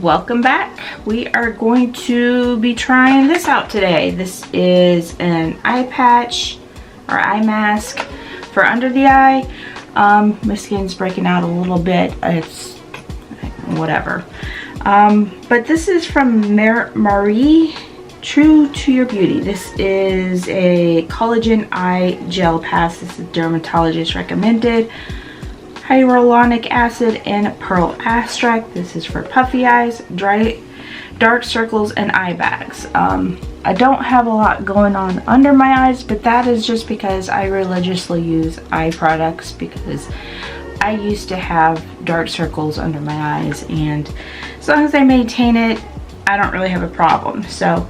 welcome back. We are going to be trying this out today. This is an eye patch or eye mask for under the eye. My skin's breaking out a little bit. It's whatever. But this is from MAREE, True to Your Beauty. This is a collagen eye gel paste. This is dermatologist recommended. Hyaluronic acid and pearl extract. This is for puffy eyes, dry, dark circles, and eye bags. I don't have a lot going on under my eyes, but that is just because I religiously use eye products, because I used to have dark circles under my eyes, and as long as I maintain it, I don't really have a problem. So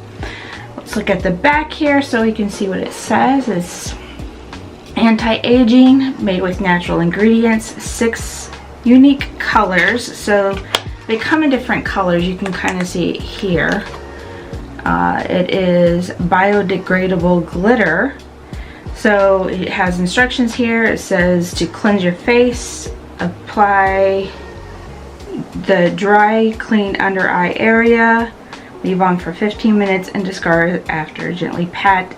let's look at the back here so we can see what it says. It's anti-aging, made with natural ingredients, 6 unique colors. So they come in different colors. You can kind of see it here. It is biodegradable glitter. So it has instructions here. It says to cleanse your face, apply the dry, clean under eye area, leave on for 15 minutes and discard after. Gently pat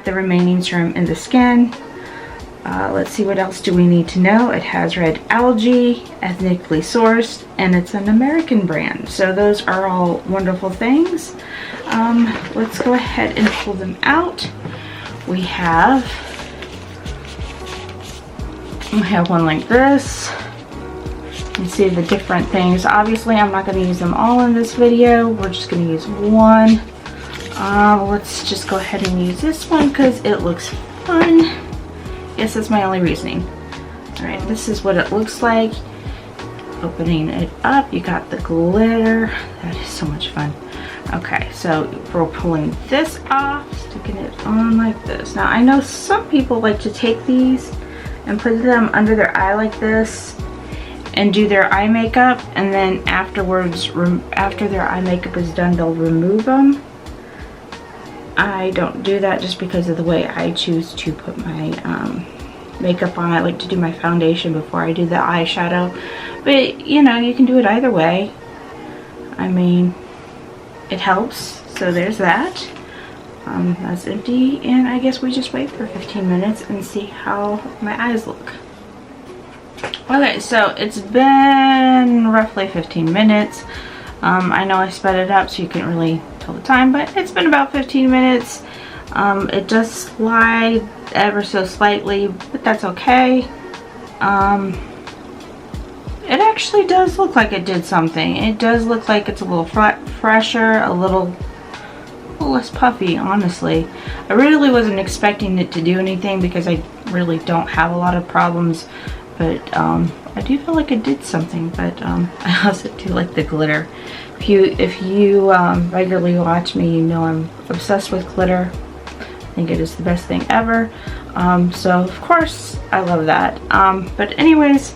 the remaining serum in the skin. Let's see, what else do we need to know? It has red algae, ethnically sourced, and it's an American brand. So those are all wonderful things. Let's go ahead and pull them out. We have one like this. You see the different things. Obviously, I'm not going to use them all in this video. We're just going to use one. Let's just go ahead and use this one because it looks fun. Yes, that's my only reasoning. Alright, this is what it looks like. Opening it up, you got the glitter. That is so much fun. Okay, so we're pulling this off, sticking it on like this. Now, I know some people like to take these and put them under their eye like this and do their eye makeup, and then afterwards, after their eye makeup is done, they'll remove them. I don't do that just because of the way I choose to put my makeup on. I like to do my foundation before I do the eyeshadow. But, you know, you can do it either way. I mean, it helps. So there's that. That's empty. And I guess we just wait for 15 minutes and see how my eyes look. Okay, so it's been roughly 15 minutes. I know I sped it up so you can't really tell the time, but it's been about 15 minutes. It does slide ever so slightly, but that's okay. It actually does look like it did something. It does look like it's a little fresher, a little less puffy, honestly. I really wasn't expecting it to do anything because I really don't have a lot of problems, but I do feel like it did something. But I also do like the glitter. If you regularly watch me, you know I'm obsessed with glitter. I think it is the best thing ever. So of course I love that. But anyways,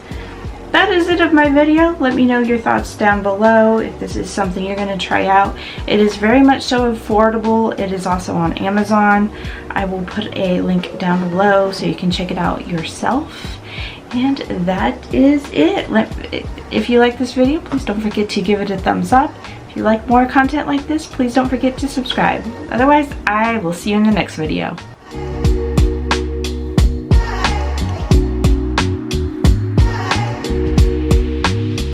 that is it of my video. Let me know your thoughts down below if this is something you're going to try out. It is very much so affordable. It is also on Amazon. I will put a link down below so you can check it out yourself. And that is it. If you like this video, please don't forget to give it a thumbs up. If you like more content like this, please don't forget to subscribe. Otherwise, I will see you in the next video.